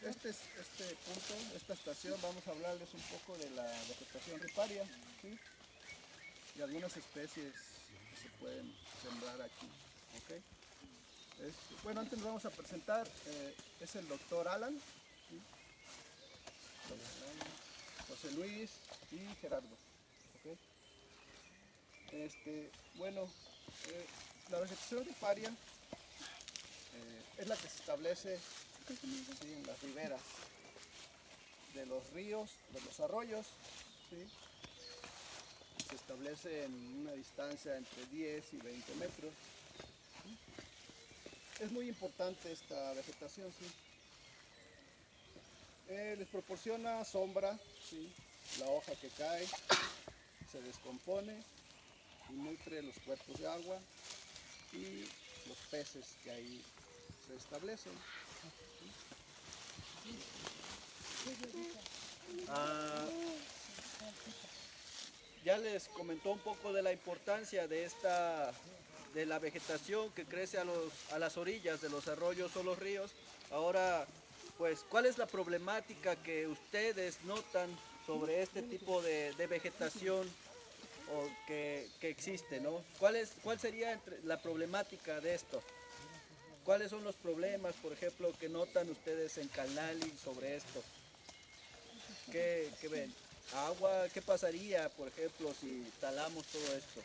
este punto, esta estación, vamos a hablarles un poco de la vegetación riparia, ¿sí? Y algunas especies que se pueden sembrar aquí, ¿ok? Bueno, antes nos vamos a presentar, es el doctor Alan, ¿sí? José Luis y Gerardo, ¿ok? Bueno, la vegetación riparia es la que se establece, ¿sí?, en las riberas de los ríos, de los arroyos, ¿sí? Se establece en una distancia entre 10 y 20 metros. ¿Sí? Es muy importante esta vegetación, ¿sí? Les proporciona sombra, ¿sí? La hoja que cae se descompone y nutre los cuerpos de agua y los peces que ahí se establecen. Ya les comentó un poco de la importancia de la vegetación que crece a las orillas de los arroyos o los ríos. Ahora, pues, ¿cuál es la problemática que ustedes notan sobre este tipo de vegetación que existe, ¿no? ¿Cuál sería la problemática de esto? ¿Cuáles son los problemas, por ejemplo, que notan ustedes en Calnali sobre esto? ¿Qué ven? Agua, ¿qué pasaría, por ejemplo, si talamos todo esto?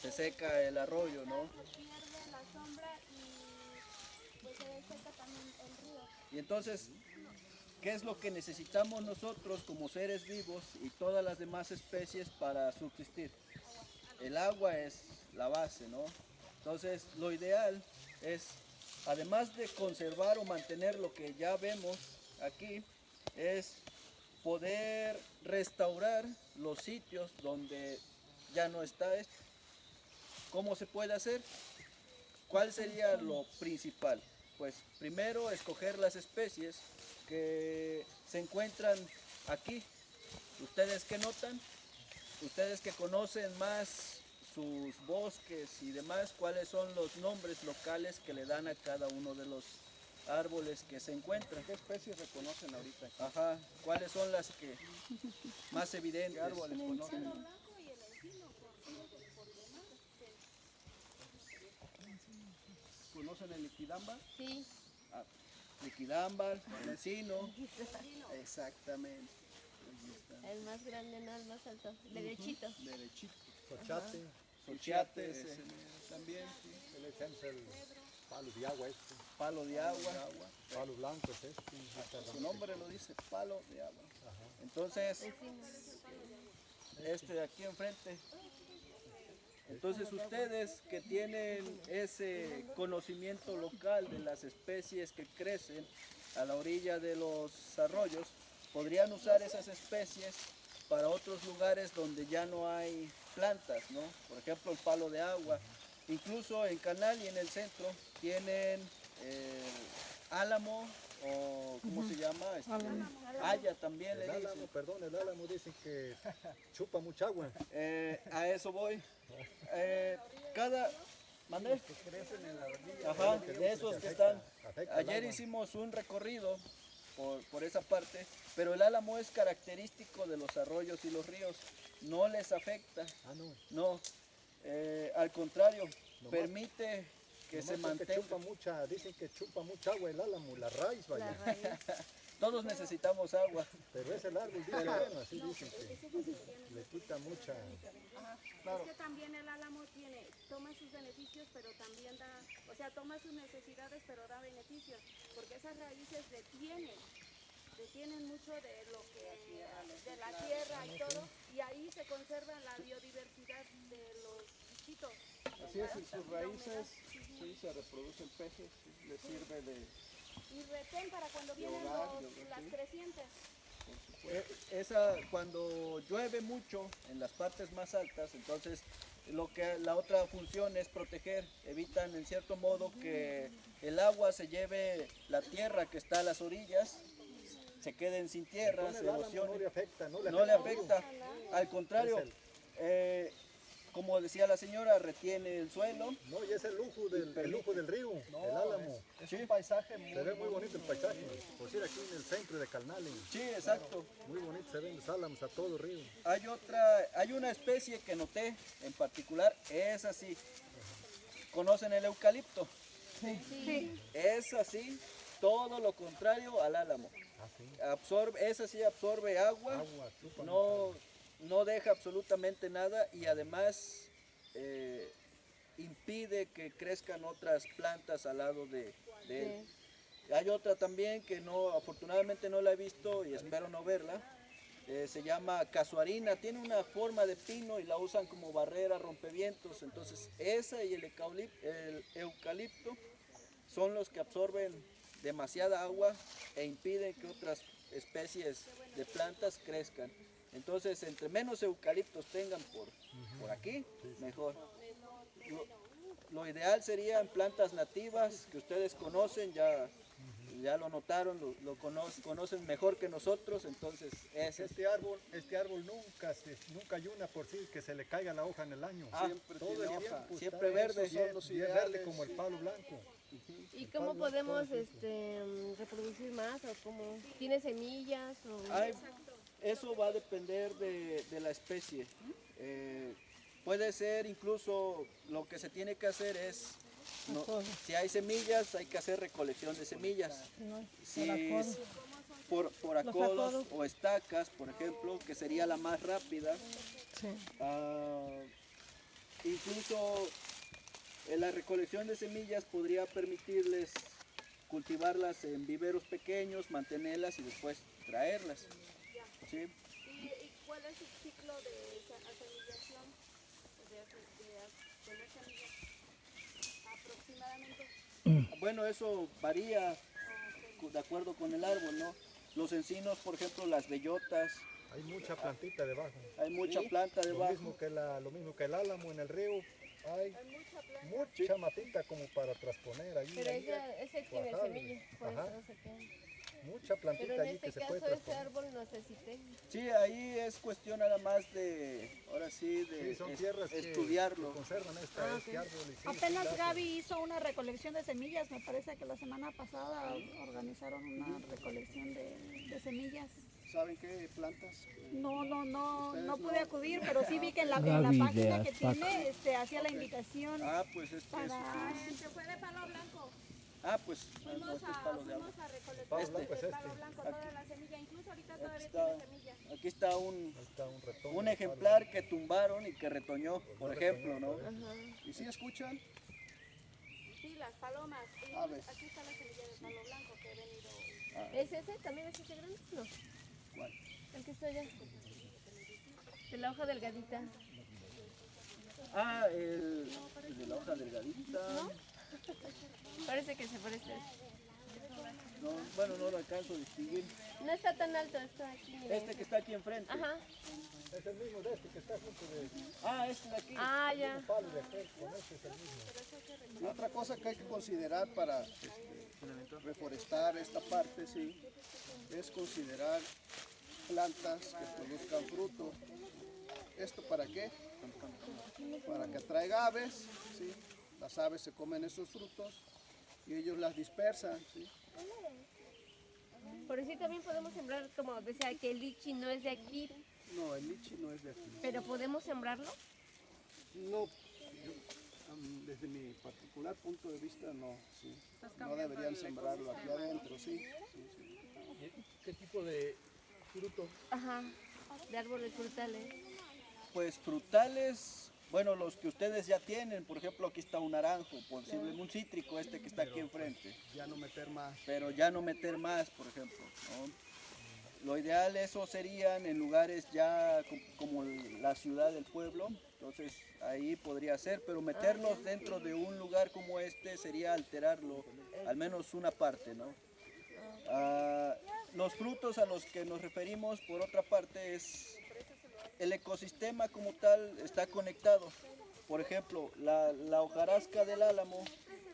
Se seca el arroyo, ¿no? Se pierde la sombra y pues se seca también el río. Y entonces, ¿qué es lo que necesitamos nosotros como seres vivos y todas las demás especies para subsistir? El agua es la base, ¿no? Entonces, lo ideal es, además de conservar o mantener lo que ya vemos aquí, es poder restaurar los sitios donde ya no está esto. ¿Cómo se puede hacer? ¿Cuál sería lo principal? Pues primero escoger las especies que se encuentran aquí. ¿Ustedes qué notan? Ustedes que conocen más sus bosques y demás, ¿cuáles son los nombres locales que le dan a cada uno de los árboles que se encuentran? ¿Qué especies reconocen ahorita? Ajá, ¿cuáles son las que más evidentes? ¿Qué árboles conocen? ¿Conocen el liquidamba? Sí. Ah, liquidámbar, el encino, exactamente. El más grande, no el más alto. Derechito. Derechito. Sochate, Sochiate, también, sí. el es el palo de agua este, Palo de agua. palo blanco es este. Su nombre lo dice, palo de agua. Entonces, este de aquí enfrente. Entonces ustedes que tienen ese conocimiento local de las especies que crecen a la orilla de los arroyos, podrían usar esas especies para otros lugares donde ya no hay plantas, ¿no? Por ejemplo, el palo de agua. Incluso en Canal y en el centro tienen álamo, o ¿cómo se llama? Haya también le El dicen. álamo, perdón, el álamo dicen que chupa mucha agua. A eso voy. Cada... ¿Mandé? Que crecen en la orilla. Ajá, de esos que están. Afecta al Ayer agua. hicimos un recorrido por esa parte, pero el álamo es característico de los arroyos y los ríos. No les afecta, Ah, no. no. Al contrario, Nomás- permite que se Nomás porque mantenga. dicen que chupa mucha agua el álamo, la raíz vaya. La raíz. Todos necesitamos agua. Pero es el árbol, dicen, bueno, así dicen que le quita mucha. Claro. Es que también el álamo toma sus beneficios, pero también da, o sea, toma sus necesidades, pero da beneficios, porque esas raíces detienen mucho de lo que, de la tierra y todo, y ahí se conserva la biodiversidad de los bichitos. Así es, en sus raíces sí, se reproducen peces, sí, les sirve de... Y retén para cuando vienen hogar, las crecientes. Cuando llueve mucho en las partes más altas, entonces la otra función es proteger, evitan en cierto modo que el agua se lleve la tierra que está a las orillas, se queden sin tierra, Con se el álamo erosionen. no le afecta, No le afecta, al contrario, como decía la señora, retiene el suelo. No, y es el lujo del río, el álamo. Es un paisaje muy, Se ve muy bonito el paisaje. Por decir aquí en el centro de Calnali. Sí, exacto. Muy bonito, se ven los álamos a todo el río. Hay una especie que noté en particular, es así. ¿Conocen el eucalipto? Sí. Es así, todo lo contrario al álamo. Absorbe agua, Agua, chupa. no deja absolutamente nada y además impide que crezcan otras plantas al lado de él. Hay otra también que afortunadamente no la he visto y espero no verla. Se llama casuarina, tiene una forma de pino y la usan como barrera, rompevientos. Entonces esa y el eucalipto son los que absorben demasiada agua e impiden que otras especies de plantas crezcan. Entonces, entre menos eucaliptos tengan por aquí, mejor. Lo ideal serían plantas nativas que ustedes conocen, ya lo notaron, lo conocen mejor que nosotros, entonces Este árbol nunca hay una por sí que se le caiga la hoja en el año. Siempre Todo tiene el hoja. tiempo Siempre está verde. bien, Son los bien ideales. verde como el palo blanco. ¿Y cómo podemos reproducir más? ¿O cómo? ¿Tiene semillas? eso va a depender de la especie. Puede ser incluso, lo que se tiene que hacer es, si hay semillas, hay que hacer recolección de semillas. Si es por acodos o estacas, por ejemplo, que sería la más rápida. Incluso la recolección de semillas podría permitirles cultivarlas en viveros pequeños, mantenerlas y después traerlas. ¿Sí? ¿Y cuál es el ciclo de asemillación? De tener semillas aproximadamente. Bueno, eso varía de acuerdo con el árbol, ¿no? Los encinos, por ejemplo, las bellotas, Hay mucha plantita debajo. hay mucha planta Lo debajo. mismo que el álamo en el río. Hay mucha matita como para transponer ahí. Pero ese tiene Cuajarle. semilla, por eso Ajá. no se queda. Mucha plantita Pero en allí este que se caso, puede este transponer. árbol necesité. Sí, ahí es cuestión nada más ahora sí, de Sí, son tierras que estudiarlo. conservan este árbol. Y sí, Apenas sí, Gaby hizo una recolección de semillas, me parece que la semana pasada organizaron una recolección de semillas. ¿Saben qué plantas? No pude acudir, pero sí vi que en la Gaby página de que tiene hacía la invitación Pues es que eso para... sí. Se fue de palo blanco. Pues no, este es palo de agua. Fuimos a recolectar Palo Este. blanco es de este. palo blanco toda la semilla. Incluso ahorita Aquí todavía está, tiene semilla. aquí está Ahí está un retoño un de ejemplar que tumbaron y que retoñó, por ejemplo, ¿no? ¿Y si escuchan? Sí, las palomas. Y Aves. aquí está la semilla de palo blanco que he venido. ¿Es ese? ¿También es ese grande? No. ¿Cuál? El que está allá. De la hoja delgadita. El de la hoja delgadita. Parece que se parece. No, bueno, no lo alcanzo a distinguir. No está tan alto, está aquí. mira. Este que está aquí enfrente. Ajá. Es el mismo de este que está junto de Este de aquí. Ah, ya. palo de aquel. Con este es el mismo. Y otra cosa que hay que considerar para reforestar esta parte, sí, es considerar plantas que produzcan fruto. ¿Esto para qué? Para que atraiga aves, ¿sí? Las aves se comen esos frutos y ellos las dispersan, ¿sí? Por eso también podemos sembrar, como decía, que el lichi no es de aquí, No, el lichi no es de aquí. pero podemos sembrarlo. No, desde mi particular punto de vista, no, sí. No deberían sembrarlo aquí adentro, sí. ¿Qué tipo de fruto? Ajá. De árboles frutales. Pues frutales, bueno, los que ustedes ya tienen, por ejemplo, aquí está un naranjo, posiblemente un cítrico, este que está aquí enfrente. Ya no meter más. Pero ya no meter más, por ejemplo, ¿no? Lo ideal eso serían en lugares ya como la ciudad del pueblo, entonces ahí podría ser, pero meterlos dentro de un lugar como este sería alterarlo, al menos una parte, ¿no? Los frutos a los que nos referimos, por otra parte, es el ecosistema como tal está conectado. Por ejemplo, la hojarasca del álamo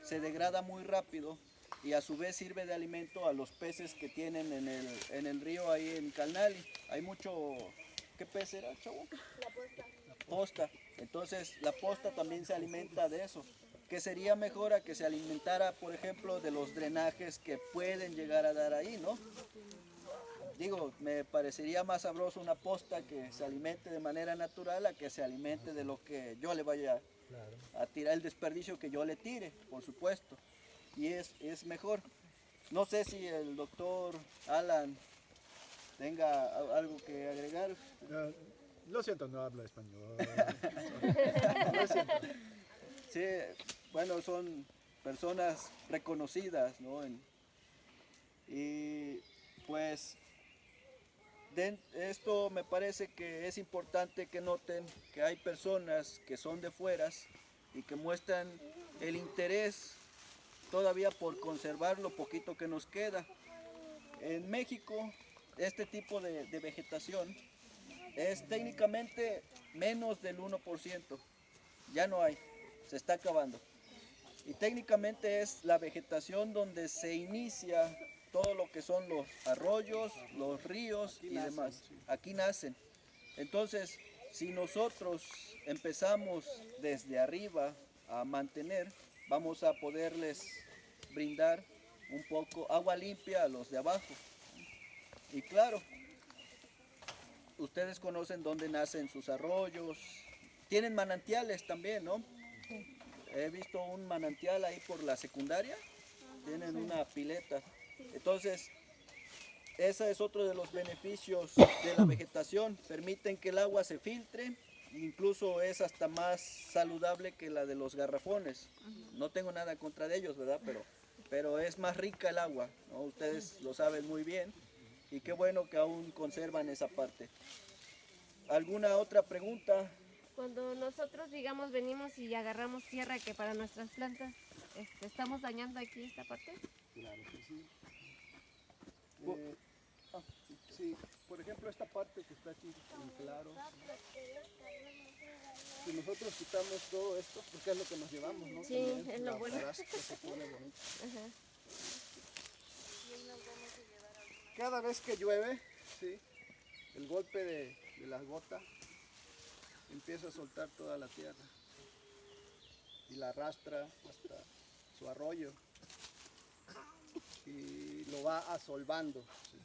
se degrada muy rápido y a su vez sirve de alimento a los peces que tienen en el río ahí en Calnali. Hay mucho, ¿qué pez era, chavo? La posta. Entonces la posta también se alimenta de eso. Que sería mejor a que se alimentara, por ejemplo, de los drenajes que pueden llegar a dar ahí, ¿no? Digo, me parecería más sabroso una posta que se alimente de manera natural a que se alimente de lo que yo le vaya a tirar, el desperdicio que yo le tire, por supuesto. Y es mejor. No sé si el doctor Alan tenga algo que agregar. Lo siento, no hablo español. Sí, bueno, son personas reconocidas, ¿no? Y pues esto me parece que es importante que noten que hay personas que son de fueras y que muestran el interés todavía por conservar lo poquito que nos queda. En México, este tipo de vegetación es técnicamente menos del 1%. Ya no hay, se está acabando. Y técnicamente es la vegetación donde se inicia todo lo que son los arroyos, los ríos y demás. Aquí nacen. Entonces, si nosotros empezamos desde arriba a mantener, vamos a poderles brindar un poco agua limpia a los de abajo. Y claro, ustedes conocen dónde nacen sus arroyos. Tienen manantiales también, ¿no? He visto un manantial ahí por la secundaria. Tienen una pileta. Entonces, ese es otro de los beneficios de la vegetación. Permiten que el agua se filtre. Incluso es hasta más saludable que la de los garrafones. No tengo nada contra de ellos, ¿verdad? Pero es más rica el agua, ¿no? Ustedes lo saben muy bien. Y qué bueno que aún conservan esa parte. ¿Alguna otra pregunta? Cuando nosotros, digamos, venimos y agarramos tierra que para nuestras plantas, ¿estamos dañando aquí esta parte? Claro que sí. Sí, por ejemplo, esta parte que está aquí en claro. Si nosotros quitamos todo esto, porque es lo que nos llevamos, ¿no? Sí, También es lo la bueno. hojarasca se pone bonita. Ajá. Cada vez que llueve, ¿sí? El golpe de las gotas empieza a soltar toda la tierra y la arrastra hasta su arroyo y lo va asolvando, ¿sí?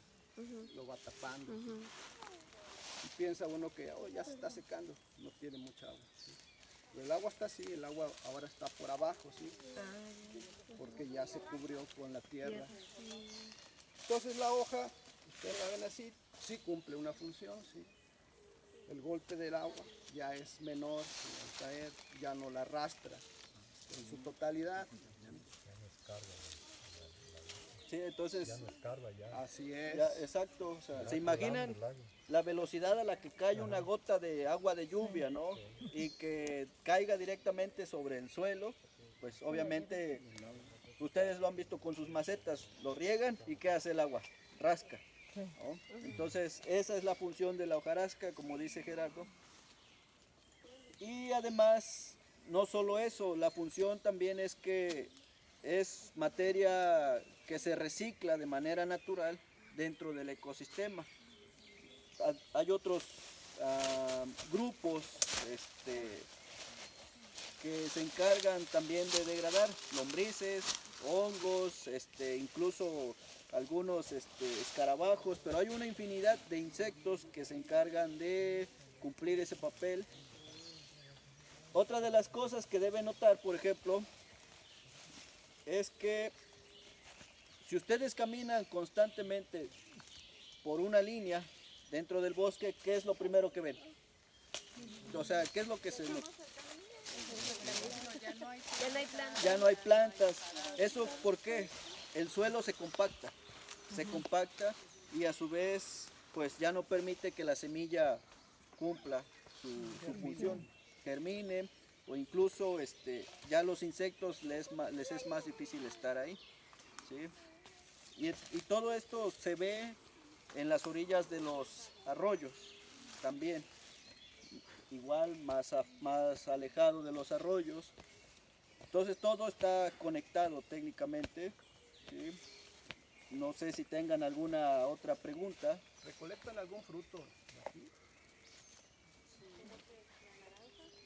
Lo va tapando. Y piensa uno que ya se está secando, no tiene mucha agua, ¿sí? Pero el agua está así, el agua ahora está por abajo, ¿sí? Porque ya se cubrió con la tierra. Entonces la hoja, ustedes la ven así, sí cumple una función, ¿sí? El golpe del agua ya es menor, ¿sí? Al caer ya no la arrastra en su totalidad. Sí, entonces, Ya no escarba, ya. Así es. ya, exacto. O sea, ¿se imaginan la velocidad a la que cae una gota de agua de lluvia, ¿no? Y que caiga directamente sobre el suelo? Pues obviamente ustedes lo han visto con sus macetas, lo riegan y ¿qué hace el agua? Rasca, ¿no? Entonces esa es la función de la hojarasca, como dice Gerardo. Y además, no solo eso, la función también es que es materia que se recicla de manera natural dentro del ecosistema. Hay otros grupos que se encargan también de degradar lombrices, hongos, incluso algunos escarabajos, pero hay una infinidad de insectos que se encargan de cumplir ese papel. Otra de las cosas que deben notar, por ejemplo, es que si ustedes caminan constantemente por una línea dentro del bosque, ¿qué es lo primero que ven? O sea, ¿qué es lo que se nota? Ya no hay plantas. Ya no hay plantas. ¿Eso por qué? El suelo se compacta y a su vez pues ya no permite que la semilla cumpla su función, germine, o incluso ya los insectos les es más difícil estar ahí, ¿sí? Y todo esto se ve en las orillas de los arroyos también, igual más alejado de los arroyos. Entonces todo está conectado técnicamente, ¿sí? No sé si tengan alguna otra pregunta. ¿Recolectan algún fruto aquí?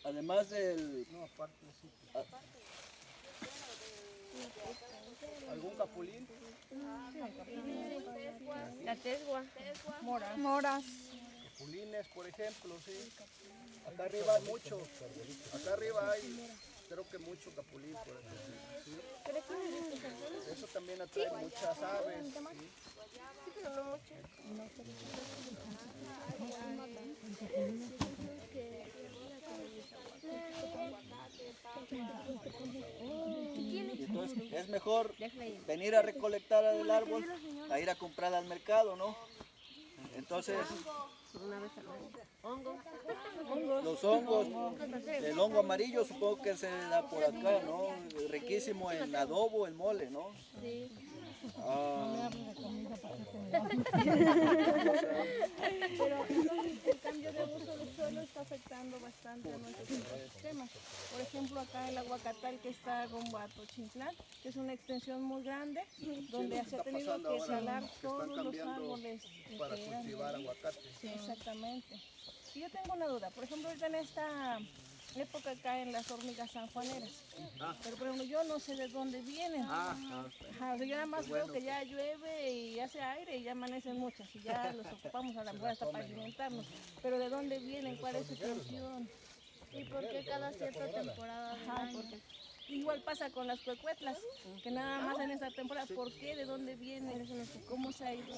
además del... No, aparte sí. ¿Algún capulín? La tesgua. Moras. Capulines, por ejemplo, sí. Acá arriba hay mucho. Acá arriba hay, creo que mucho capulín por aquí. ¿Sí? Eso también atrae muchas aves. ¿Sí? Entonces es mejor venir a recolectar del árbol a ir a comprar al mercado, ¿no? Entonces Una vez al año. Hongo. los hongos, el hongo amarillo supongo que se da por acá, ¿no? Riquísimo en adobo, el mole, ¿no? Sí. Ah, Pero el cambio de uso del suelo está afectando bastante a nuestros ecosistemas. Por ejemplo, acá el aguacatal que está rumbo a Tochintlán, que es una extensión muy grande, donde lo que se ha está tenido pasando que ahora, salar que están todos los cambiando árboles para que eran cultivar aguacate. Sí, exactamente. Y yo tengo una duda, por ejemplo, ahorita en esta época caen las hormigas sanjuaneras, pero por ejemplo yo no sé de dónde vienen. Ajá, o sea, yo nada más veo que ya llueve y hace aire y ya amanecen muchas y ya los ocupamos a la mejor hasta para alimentarnos, pero de dónde vienen, cuál es su función. ¿Y por qué cada cierta temporada del Ajá, año? porque igual pasa con las cuecuetlas, que nada más en esta temporada, ¿por qué? ¿De dónde vienen? ¿Cómo se ha ido?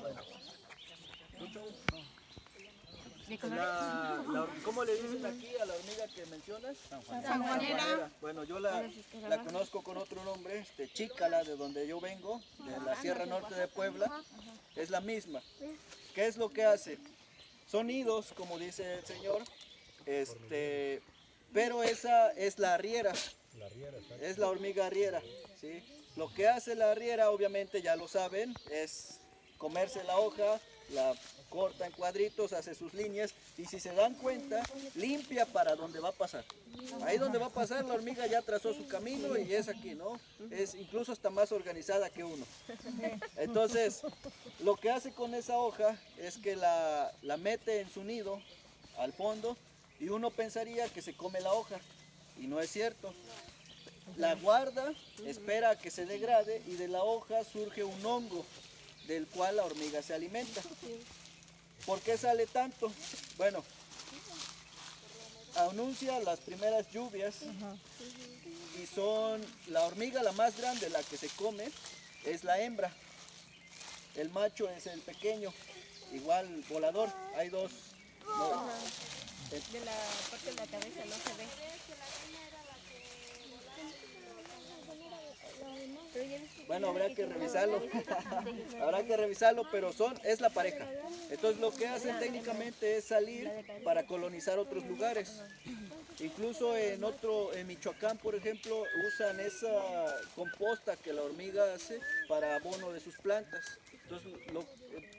¿Cómo le dicen aquí a la hormiga que mencionas? Sanjuanera. Bueno, yo la conozco con otro nombre, chícala, de donde yo vengo, de la Sierra Norte de Puebla, es la misma. ¿Qué es lo que hace? Son nidos, como dice el señor, pero esa es la arriera, es la hormiga arriera, ¿sí? Lo que hace la arriera, obviamente ya lo saben, es comerse la hoja, la corta en cuadritos, hace sus líneas y si se dan cuenta, limpia para donde va a pasar. Ahí donde va a pasar la hormiga ya trazó su camino y es aquí, ¿no? Es incluso hasta más organizada que uno. Entonces, lo que hace con esa hoja es que la mete en su nido al fondo y uno pensaría que se come la hoja y no es cierto. La guarda, espera a que se degrade y de la hoja surge un hongo del cual la hormiga se alimenta. ¿Por qué sale tanto? Bueno, anuncia las primeras lluvias y son la hormiga la más grande, la que se come, es la hembra. El macho es el pequeño, igual volador. Hay dos. No, De la parte de la cabeza no se ve. bueno, habrá que revisarlo. Habrá que revisarlo, pero es la pareja. Entonces lo que hacen técnicamente es salir para colonizar otros lugares. Incluso en Michoacán, por ejemplo, usan esa composta que la hormiga hace para abono de sus plantas. Entonces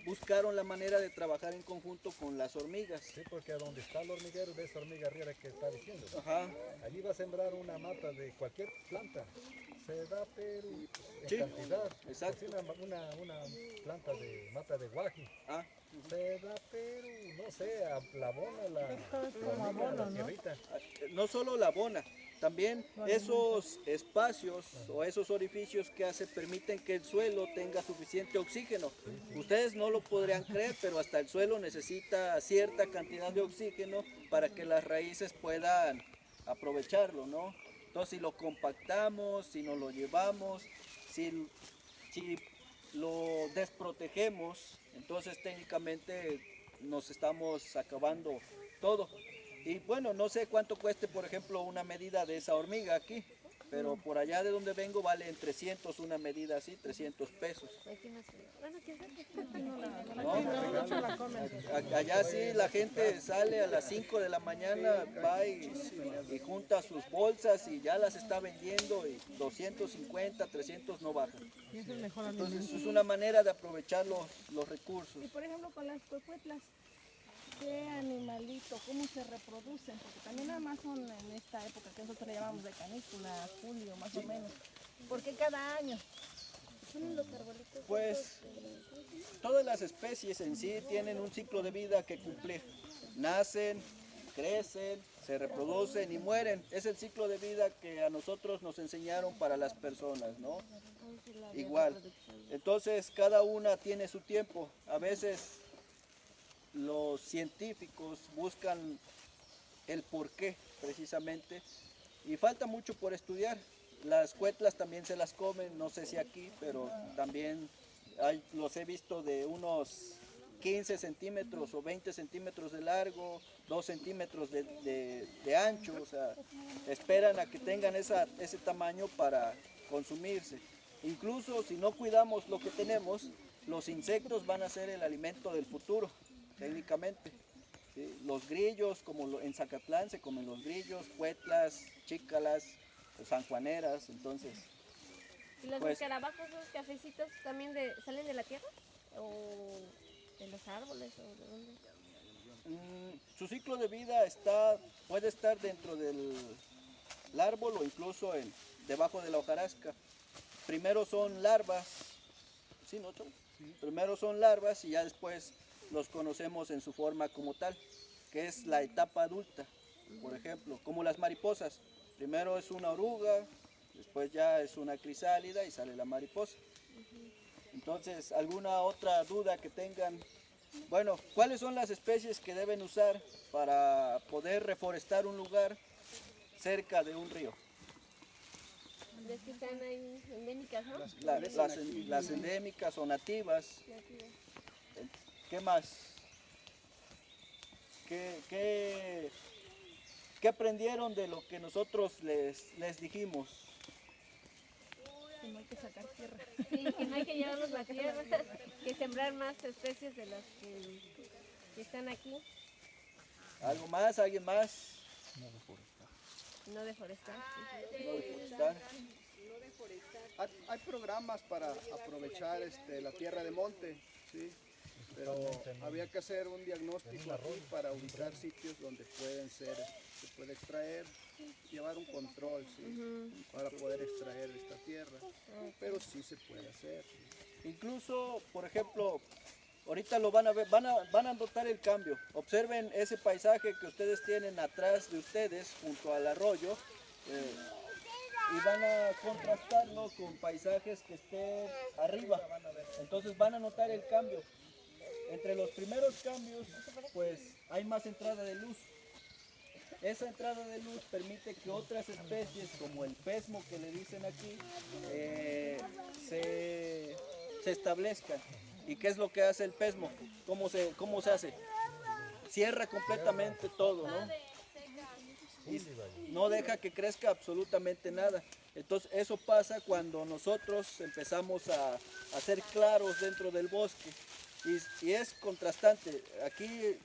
buscaron la manera de trabajar en conjunto con las hormigas. Sí, porque a donde está el hormiguero de esa hormiga arriera que está diciendo, Ajá. allí va a sembrar una mata de cualquier planta. Se da, pero en Sí, cantidad. exacto. Así una planta de mata de guaji. Ah, Se da, pero no sé, la abona, la tierrita. no solo la abona, también esos espacios o esos orificios que hace permiten que el suelo tenga suficiente oxígeno. Ustedes no lo podrían creer, pero hasta el suelo necesita cierta cantidad de oxígeno para que las raíces puedan aprovecharlo, ¿no? Entonces si lo compactamos, si nos lo llevamos, si lo desprotegemos, entonces técnicamente nos estamos acabando todo. Y bueno, no sé cuánto cueste, por ejemplo, una medida de esa hormiga aquí, pero por allá de donde vengo vale en 300 una medida así, 300 pesos. Aquí no se ve. Bueno, quién sabe. ¿No? Allá sí la gente sale a las 5 de la mañana, va y junta sus bolsas y ya las está vendiendo y 250, 300 no bajan. Entonces es una manera de aprovechar los recursos. Y por ejemplo con las cuecuetlas, ¿qué animalito, cómo se reproducen? Porque también nada más son en esta época que nosotros le llamamos de canícula, julio más o menos. ¿Por qué cada año? Pues todas las especies en sí tienen un ciclo de vida que cumplir. Nacen, crecen, se reproducen y mueren. Es el ciclo de vida que a nosotros nos enseñaron para las personas, ¿no? Igual. Entonces cada una tiene su tiempo. A veces los científicos buscan el porqué precisamente y falta mucho por estudiar. Las cuetlas también se las comen, no sé si aquí, pero también los he visto de unos 15 centímetros o 20 centímetros de largo, 2 centímetros de ancho, o sea, esperan a que tengan ese tamaño para consumirse. Incluso si no cuidamos lo que tenemos, los insectos van a ser el alimento del futuro, técnicamente. ¿Sí? Los grillos, como en Zacatlán se comen los grillos, cuetlas, chícalas, sanjuaneras, entonces... ¿Y los pues, escarabajos, esos cafecitos, también salen de la tierra? ¿O de los árboles? ¿O de dónde? Su ciclo de vida puede estar dentro del árbol o incluso debajo de la hojarasca. Primero son larvas, ¿sí, no? Primero son larvas y ya después los conocemos en su forma como tal, que es la etapa adulta, por ejemplo, como las mariposas. Primero es una oruga, después ya es una crisálida y sale la mariposa. Entonces, ¿alguna otra duda que tengan? Bueno, ¿cuáles son las especies que deben usar para poder reforestar un lugar cerca de un río? Las que están ahí endémicas, ¿no? Las endémicas o nativas. ¿Qué más? ¿Qué aprendieron de lo que nosotros les dijimos? Que no hay que sacar tierra. Sí, que no hay que llevarlos a la tierra, que sembrar más especies de las que están aquí. ¿Algo más? ¿Alguien más? No deforestar. No deforestar. Hay programas para aprovechar la tierra de monte, ¿sí? Pero había que hacer un diagnóstico aquí para ubicar sitios donde se puede extraer, llevar un control, ¿sí? Para poder extraer esta tierra, pero sí se puede hacer. Incluso, por ejemplo, ahorita lo van a ver, van a notar el cambio. Observen ese paisaje que ustedes tienen atrás de ustedes, junto al arroyo, y van a contrastarlo con paisajes que estén arriba. Entonces van a notar el cambio. Entre los primeros cambios, pues hay más entrada de luz. Esa entrada de luz permite que otras especies, como el pesmo que le dicen aquí, se establezcan. ¿Y qué es lo que hace el pesmo? ¿Cómo se hace? Cierra completamente todo, ¿no? Y no deja que crezca absolutamente nada. Entonces eso pasa cuando nosotros empezamos a ser claros dentro del bosque. Y es contrastante. Aquí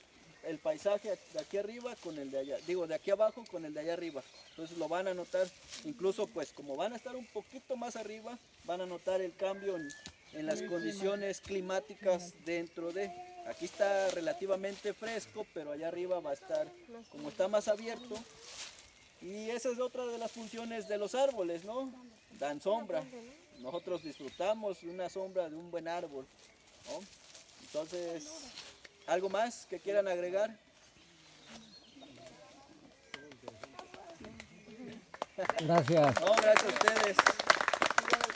el paisaje de aquí arriba con el de allá, digo de aquí abajo con el de allá arriba. Entonces lo van a notar, incluso pues como van a estar un poquito más arriba, van a notar el cambio en las condiciones climáticas dentro de. Aquí está relativamente fresco, pero allá arriba va a estar, como está más abierto. Y esa es otra de las funciones de los árboles, ¿no? Dan sombra. Nosotros disfrutamos una sombra de un buen árbol, ¿no? Entonces, ¿algo más que quieran agregar? Gracias. No, gracias a ustedes.